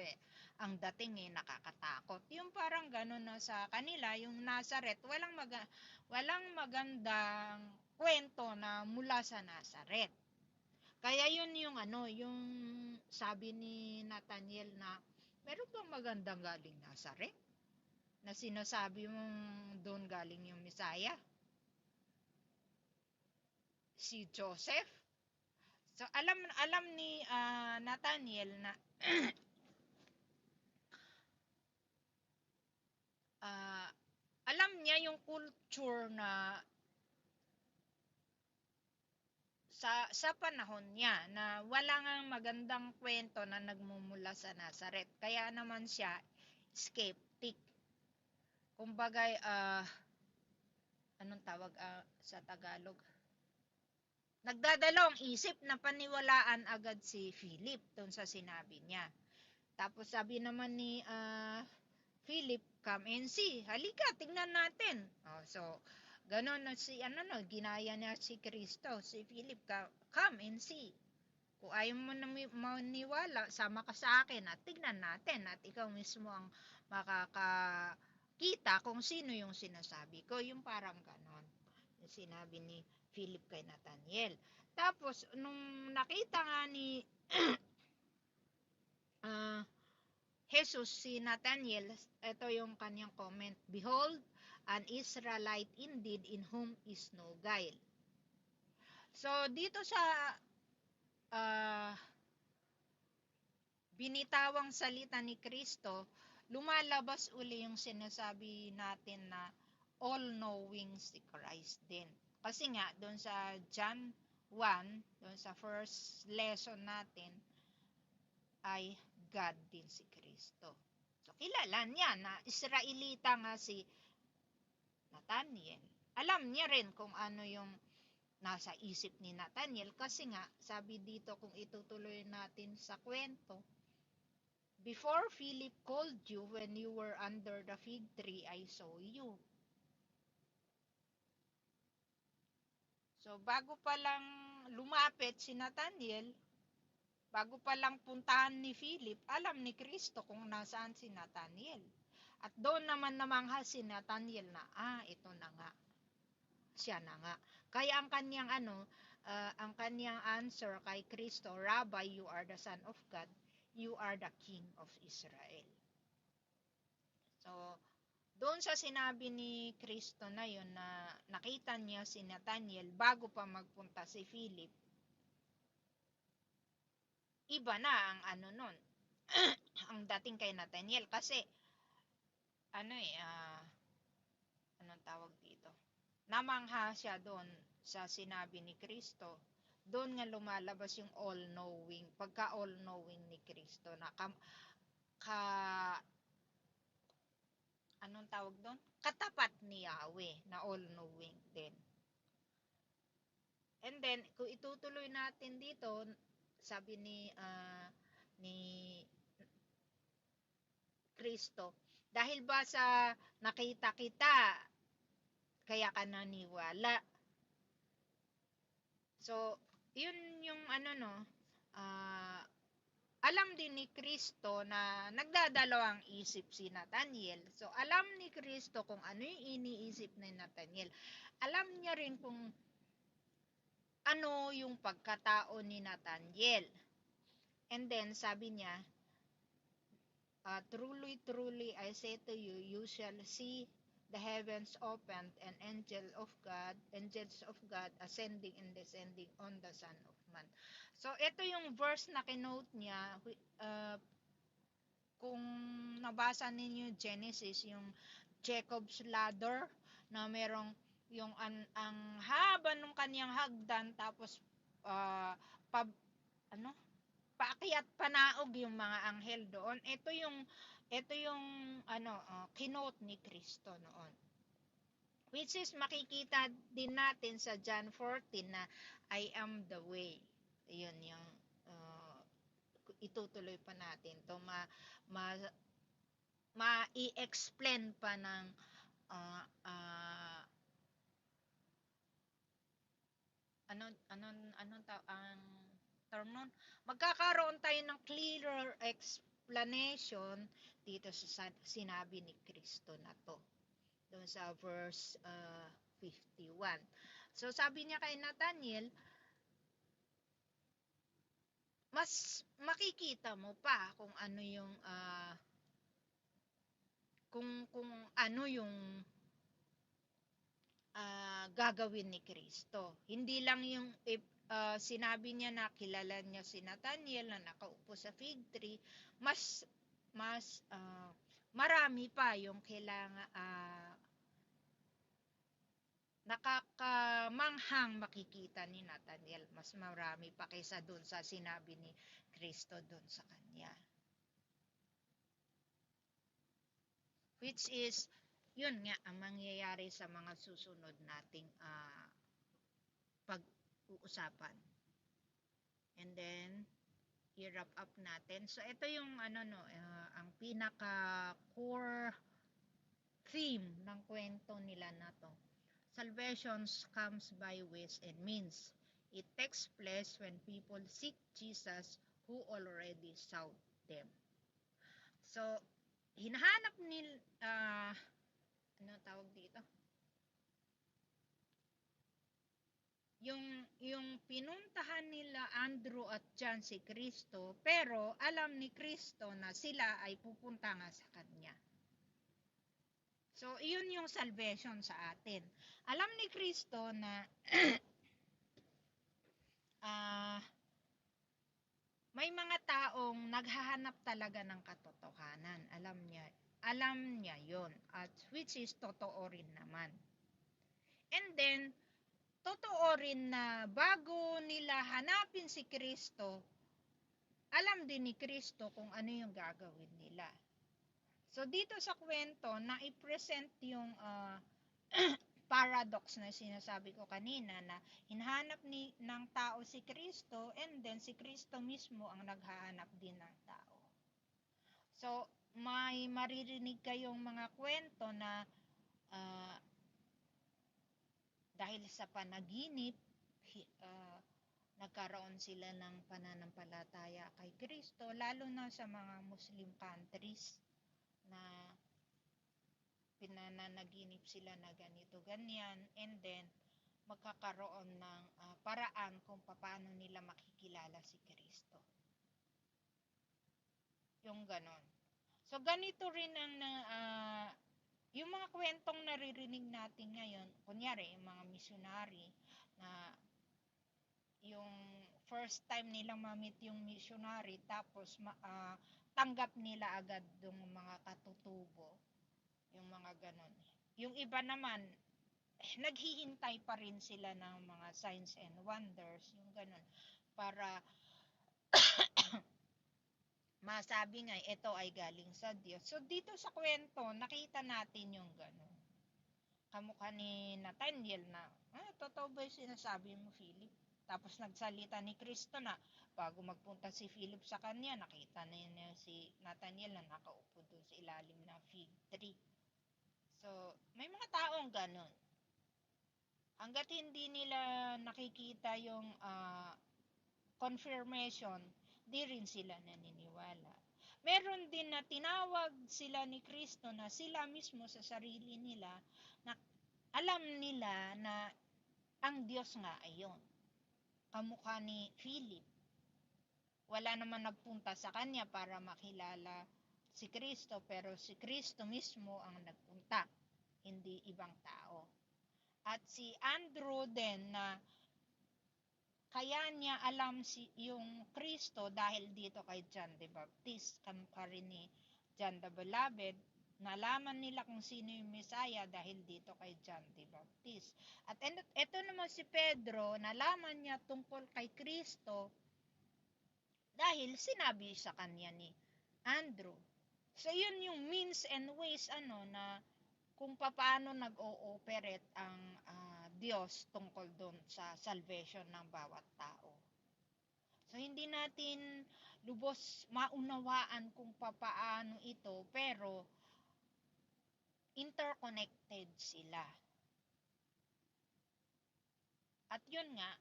ang dating nakakatakot. Yung parang ganun na sa kanila, yung Nazareth, walang magandang kwento na mula sa Nazareth. Kaya yun yung yung sabi ni Nathaniel na meron bang magandang galing Nazareth? Na sinasabi mong doon galing yung Messiah? Si Joseph? So alam ni Nathaniel na alam niya yung culture na sa panahon niya na wala ngang magandang kwento na nagmumula sa Nazareth. Kaya naman siya skeptic. Kumbaga anong tawag sa Tagalog? Nagdadalawang isip na paniwalaan agad si Philip doon sa sinabi niya. Tapos sabi naman ni Philip, come and see. Halika, tingnan natin. So, ganon na ginaya niya si Kristo. Si Philip, come and see. Kung ayaw mo na maniwala, sama ka sa akin at tignan natin at ikaw mismo ang makakakita kung sino yung sinasabi ko. Yung parang ganon. Yung sinabi ni Philip kay Nathaniel. Tapos, nung nakita nga ni Jesus si Nathaniel, ito yung kanyang comment, behold, an Israelite indeed in whom is no guile. So, dito sa binitawang salita ni Kristo, lumalabas uli yung sinasabi natin na all-knowing si Christ din. Kasi nga, doon sa John 1, doon sa first lesson natin, ay God din si Kristo. So, kilala niya na Israelita nga si Nathaniel. Alam niya rin kung ano yung nasa isip ni Nathaniel kasi nga, sabi dito kung itutuloy natin sa kwento, before Philip called you when you were under the fig tree, I saw you. So, bago pa lang lumapit si Nathaniel, bago pa lang puntahan ni Philip, alam ni Kristo kung nasaan si Nathaniel. At doon naman namangha si Nathaniel na, ito na nga. Siya na nga. Kaya ang kanyang ang kanyang answer kay Kristo, Rabbi, you are the Son of God, you are the King of Israel. So, doon sa sinabi ni Kristo na yun na nakita niya si Nathaniel bago pa magpunta si Philip, iba na ang nun, ang dating kay Nathaniel kasi anong tawag dito? Namangha siya doon sa sinabi ni Kristo. Doon nga lumalabas yung all-knowing, pagka all-knowing ni Kristo na anong tawag doon? Katapat ni Yahweh na all-knowing din. And then, kung itutuloy natin dito, sabi ni Kristo, dahil ba sa nakita kita, kaya ka naniwala. So, yun yung alam din ni Kristo na nagdadalawang isip si Nathaniel. So, alam ni Kristo kung ano yung iniisip ni Nathaniel. Alam niya rin kung ano yung pagkatao ni Nathaniel. And then sabi niya, truly, truly, I say to you, you shall see the heavens opened and angels of God ascending and descending on the Son of Man. So, ito yung verse na kinote niya. Kung nabasa ninyo Genesis, yung Jacob's ladder, na merong yung ang haba ng kanyang hagdan, tapos uh, pa, ano, paakyat panaog yung mga anghel doon. Ito yung kinote ni Kristo noon. Which is makikita din natin sa John 14 na I am the way. Yun yung itutuloy pa natin to ma ma-i-explain pa ng uh, uh, ang term nun, magkakaroon tayo ng clearer explanation dito sa sinabi ni Kristo na to doon sa verse 51. So sabi niya kay Nathaniel, mas makikita mo pa kung ano yung kung ano yung gagawin ni Kristo. Hindi lang yung sinabi niya na kilala niya si Nathaniel na nakaupo sa fig tree, mas marami pa yung kailangan nakakamanghang makikita ni Nathaniel. Mas marami pa kaysa dun sa sinabi ni Kristo dun sa kanya. Which is, yun nga ang mangyayari sa mga susunod nating pag-uusapan. And then, i-wrap up natin. So, ito yung ang pinaka-core theme ng kwento nila na to. Salvation comes by ways and means. It takes place when people seek Jesus who already sought them. So, hinahanap nila, tawag dito? Yung pinuntahan nila Andrew at John si Kristo, pero alam ni Kristo na sila ay pupunta nga sa kanya. So, iyon yung salvation sa atin. Alam ni Kristo na may mga taong naghahanap talaga ng katotohanan. Alam niya yon, at which is totoo rin naman. And then, totoo rin na bago nila hanapin si Kristo, alam din ni Kristo kung ano yung gagawin nila. So dito sa kwento, na-present yung paradox na sinasabi ko kanina, na hinahanap ng tao si Kristo, and then si Kristo mismo ang naghahanap din ng tao. So may maririnig kayong mga kwento na dahil sa panaginip, nagkaroon sila ng pananampalataya kay Kristo, lalo na sa mga Muslim countries na pinananaginip sila na ganito, ganyan, and then magkakaroon ng paraan kung paano nila makikilala si Kristo. Yung ganon. So ganito rin ang yung mga kwentong naririnig natin ngayon, kunyari yung mga missionary na yung first time nilang ma-meet yung missionary, tapos tanggap nila agad yung mga katutubo, yung mga ganon. Yung iba naman, naghihintay pa rin sila ng mga signs and wonders, yung ganon, para masabi nga ito ay galing sa Diyos. So dito sa kwento, nakita natin yung ganon. Kamukha ni Nathaniel na, totoo ba yung sinasabi mo, Philip? Tapos nagsalita ni Kristo na bago magpunta si Philip sa kanya, nakita na niya si Nathaniel na nakaupo doon sa ilalim ng fig tree. So, may mga taong ganun. Hanggat hindi nila nakikita yung confirmation, di rin sila naniniwala. Meron din na tinawag sila ni Kristo na sila mismo sa sarili nila na alam nila na ang Diyos nga ay yun. kamukha ni Philip. Wala naman nagpunta sa kanya para makilala si Kristo, pero si Kristo mismo ang nagpunta, hindi ibang tao. At si Andrew din na kaya niya alam yung Kristo dahil dito kay John the Baptist, kamukha rin ni John the Beloved. Nalaman nila kung sino yung Messiah dahil dito kay John the Baptist. At ito naman si Pedro, nalaman niya tungkol kay Kristo dahil sinabi sa kanya ni Andrew. So yun yung means and ways na kung paano nag-ooperate ang Diyos tungkol doon sa salvation ng bawat tao. So hindi natin lubos maunawaan kung paano ito, pero interconnected sila. At yun nga,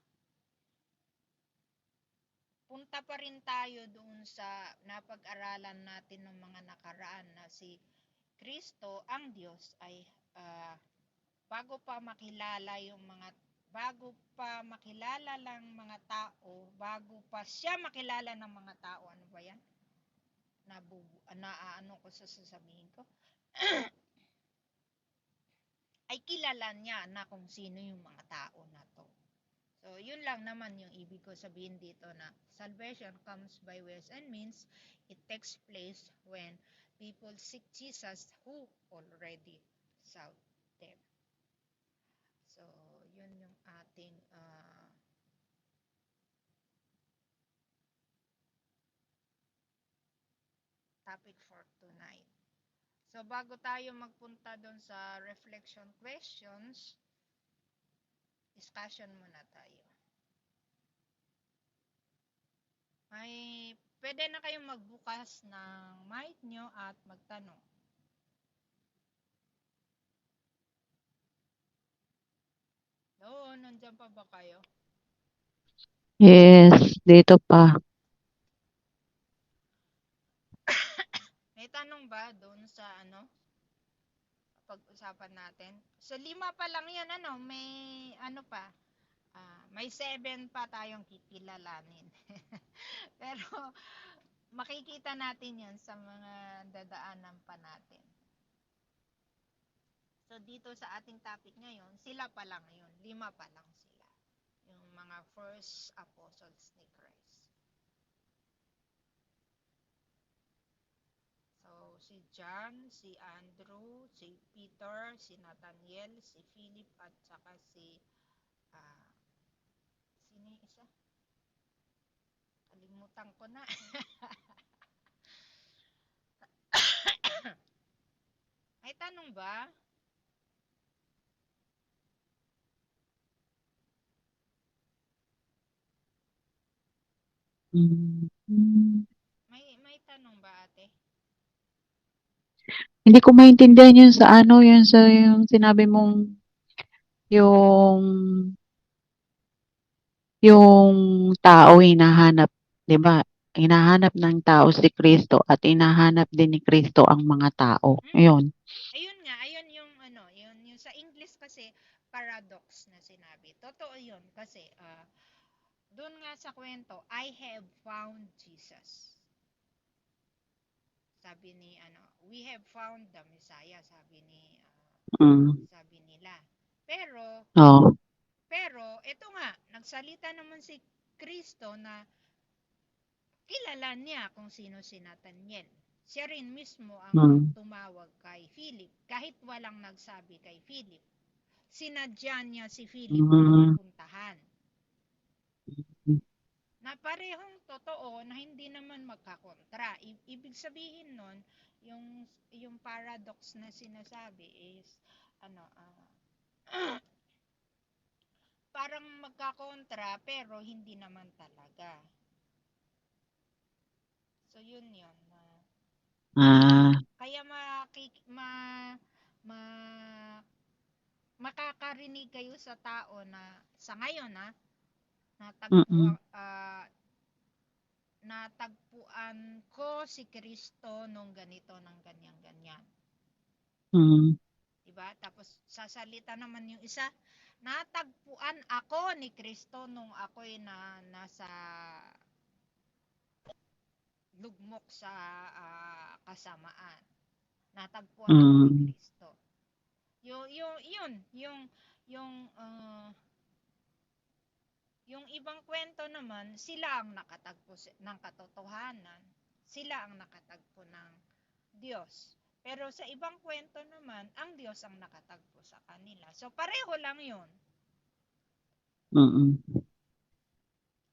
punta pa rin tayo doon sa napag-aralan natin ng mga nakaraan na si Kristo, ang Diyos, ay bago pa makilala lang mga tao, bago pa siya makilala ng mga tao, ano ba yan? Ano ko sasabihin ko? Ay kilala niya na kung sino yung mga tao na to. So, yun lang naman yung ibig ko sabihin dito na salvation comes by ways and means. It takes place when people seek Jesus who already sought them. So, yun yung ating topic for tonight. So, bago tayo magpunta doon sa reflection questions, discussion muna tayo. Pwede na kayong magbukas ng mic nyo at magtanong. Hello, nandiyan pa ba kayo? Yes, dito pa. May tanong ba doon sa pag-usapan natin? So 5 pa lang 'yan, may pa. May 7 pa tayong kikilalanin. Pero makikita natin 'yan sa mga dadaanan pa natin. So dito sa ating topic ngayon, sila pa lang 'yun, 5 pa lang sila. Yung mga first apostles ni Christ. So, si John, si Andrew, si Peter, si Nathaniel, si Philip, at saka sino yung isa? Kalimutan ko na. May tanong ba? May tanong ba, ate? Hindi ko maintindihan yun sa yung sinabi mong yung tao hinahanap, 'di ba? Hinahanap ng tao si Kristo at hinahanap din ni Kristo ang mga tao. Ayun. Ayun nga, ayun yung yung sa English kasi paradox na sinabi. Totoo yun kasi doon nga sa kwento, I have found Jesus. Sabi ni we have found the Messiah, sabi nila. Pero Oh. ito nga, nagsalita naman si Kristo na kilala niya kung sino si Nathaniel. Siya rin mismo ang tumawag kay Philip, kahit walang nagsabi kay Philip. Sinadya niya si Philip na puntahan. Na parehong totoo na hindi naman magkakontra. Ibig sabihin nun, yung paradox na sinasabi is parang magkakontra pero hindi naman talaga. So yun. Kaya makakarinig kayo sa tao na sa ngayon natagpuan ko si Kristo nung ganito ng ganyan. Diba? Tapos sasalita naman yung isa, natagpuan ako ni Kristo nung ako'y nasa lugmok sa kasamaan. Natagpuan ako ni Mm. Kristo. Yung yung ibang kwento naman, sila ang nakatagpo ng katotohanan. Sila ang nakatagpo ng Diyos. Pero sa ibang kwento naman, ang Diyos ang nakatagpo sa kanila. So pareho lang 'yun. Mm.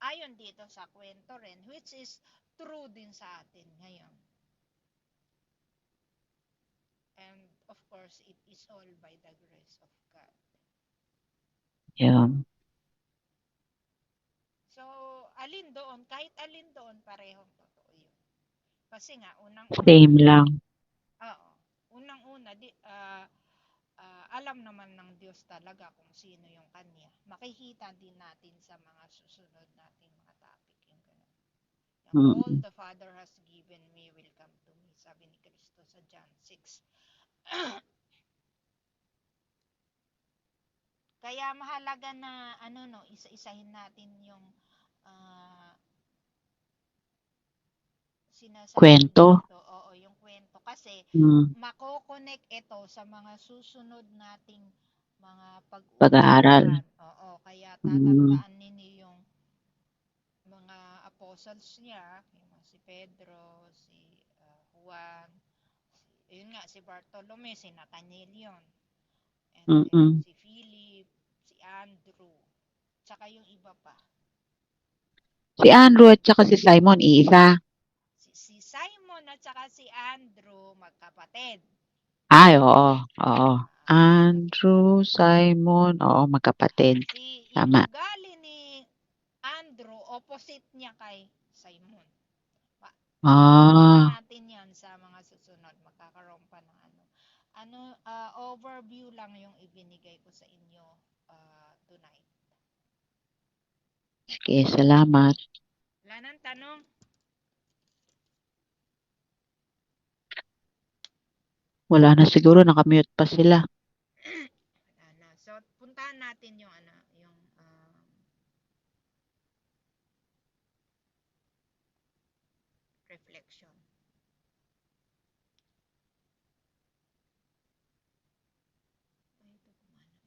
Ayon dito sa kwento rin, which is true din sa atin ngayon. And of course, it is all by the grace of God. Yeah. So, alin doon, kahit alin doon, parehong totoo yun. Kasi nga, Same lang. oo, unang-una, alam naman ng Diyos talaga kung sino yung Kanya. Makikita din natin sa mga susunod nating mga topic. Yung ganun. Yung all Mm. the Father has given me will come to me, sabi ni Kristo sa John 6. Kaya mahalaga na isa-isahin natin yung ah, sinasabi Kwento. dito. Oo, yung kwento. Kasi Mm. makokonek ito sa mga susunod nating mga Pag-aaral. pag-uusapan. Oo, kaya Mm. tatandaan ninyo yung mga apostles niya, yung si Pedro, si Juan, yun nga, si Bartolome, si Nathaniel yun. And then Mm. si Philip, si Andrew, tsaka yung iba pa. Si Andrew at saka si Simon, iisa. Si Simon at saka si Andrew, magkapatid. Ay, oo. Oo. Magkapatid. Andrew, Simon, oo, magkapatid. Yung Tama. ugali ni Andrew, opposite niya kay Simon. Makikita Ah, natin yan sa mga susunod. Magkakaroon pa ng overview lang yung ibinigay ko sa inyo tonight. sige, salamat. Wala nang tanong? Wala na siguro, nakamute pa sila. Wala na. So, puntahan natin yung reflection.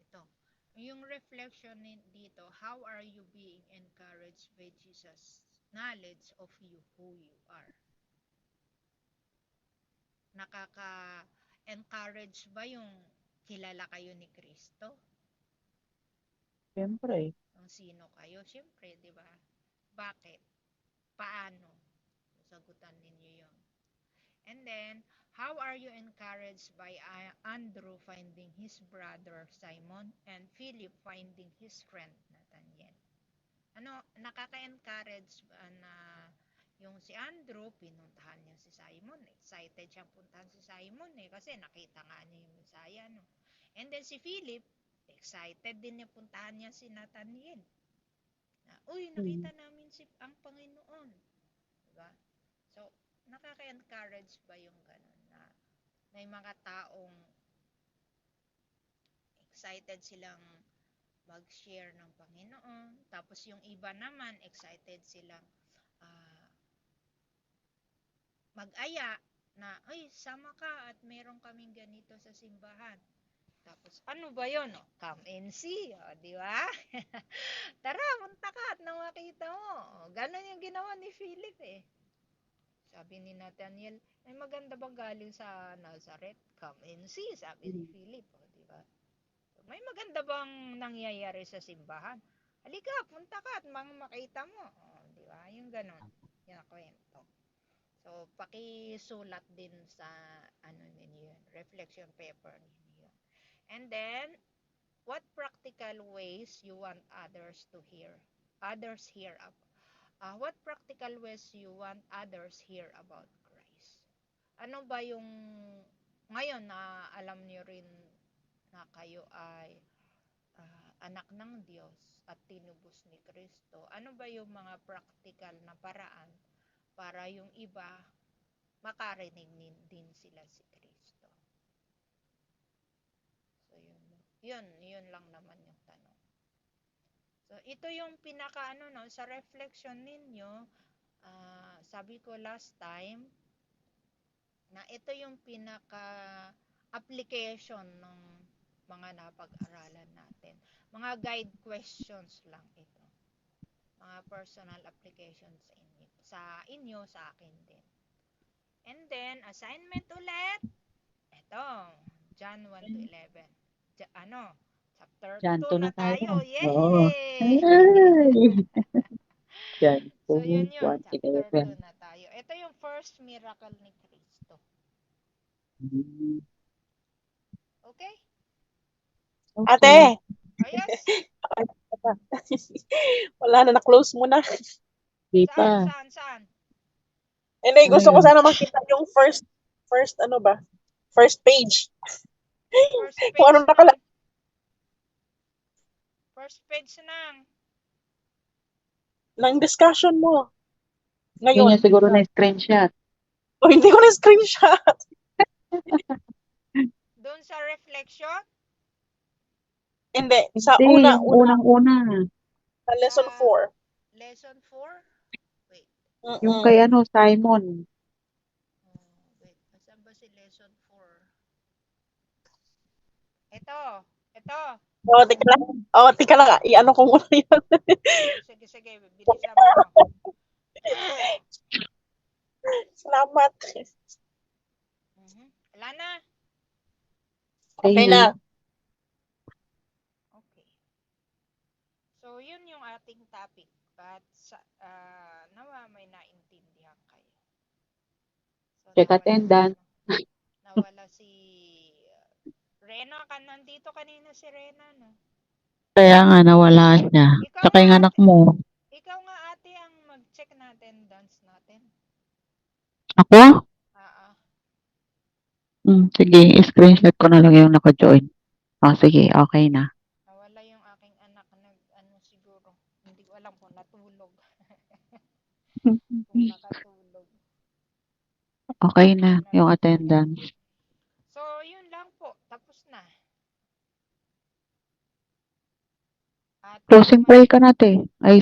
Ito. Yung reflection dito, how are you being encouraged by Jesus' knowledge of you, who you are? Nakaka-encourage ba yung kilala kayo ni Kristo? Siyempre. Kung sino kayo? Siyempre, di ba? Bakit? Paano? Sagutan ninyo yun. And then, how are you encouraged by Andrew finding his brother Simon and Philip finding his friend Nathaniel? Nakaka-encourage ba na yung si Andrew, pinuntahan niya si Simon. Excited siyang puntahan si Simon kasi nakita nga niya yung Messiah. No? And then si Philip, excited din niya puntahan niya si Nathaniel. Uy, nakita namin ang Panginoon. Diba? So, nakaka-encourage ba yung ganun na may mga taong excited silang mag-share ng Panginoon. Tapos yung iba naman, excited silang mag-aya na, ay, sama ka at meron kaming ganito sa simbahan. Tapos, ano ba yun? Come and see. Di ba? Tara, punta ka at nang makita mo. Ganon yung ginawa ni Philip Sabi ni Nathaniel, ay maganda bang galing sa Nazareth? Come and see, sabi ni Philip. Di ba? May maganda bang nangyayari sa simbahan? Halika, punta ka at makita mo. Di ba? Yung ganon. Yung kwento. So, pakisulat din sa ninyo yun, reflection paper ninyo yun. And then, what practical ways you want others to hear? Others hear what practical ways you want others hear about Christ? Ano ba yung ngayon na alam niyo rin na kayo ay anak ng Diyos at tinubos ni Kristo? Ano ba yung mga practical na paraan para yung iba makarinig din sila si Kristo? So yun lang naman yung tanong. So, ito yung pinaka ano no, sa reflection ninyo, sabi ko last time, na ito yung pinaka application ng mga napag-aralan natin. Mga guide questions lang ito. Mga personal applications sa akin din. And then, assignment ulit. Ito, John 1 to 11. Chapter Diyan, 2 to na na tayo. tayo. Oo. Yay! Ay! Diyan po, So, yun yun. 1 to Chapter 2 11. na tayo. Ito yung first miracle ni Kristo. Hmm, Okay? okay. Ate, Oh, yes. wala na, na-close mo na. Di Saan, pa. saan, saan? Hindi, Ano gusto ko yun? sana makita yung first ano ba? First page. First Kung page ano ng, first page ng discussion mo Hindi niya ngayon. siguro na-screenshot. O hindi ko na screenshot. doon sa reflection, Hindi, sa Hindi, una, yung unang-una. sa lesson sa 4. lesson 4. Wait. Yung kay Mm-mm. Simon. Wait. Saan ba si lesson 4? Ito. Tika lang. Tika lang. I-ano ko muna yun. Sige, bilisan mo. Salamat. Wala na. Okay na. Okay. So, yun yung ating topic. But, nawa may naintindihan kayo. So, Check attendance. nawala si Rena. Nandito kanina si Rena, no? Kaya nga nawala siya. Tsaka yung anak mo. Ikaw nga ate ang mag-check na attendance natin. Ako? Oo. Sige, screenshot ko na lang yung naka-join. Sige, okay na. Nawala yung aking anak siguro. Hindi ko alam kung natulog. Kung nakatulog. Okay na yung attendance. So, yun lang po. Tapos na. At Closing prayer ka natin. Ay,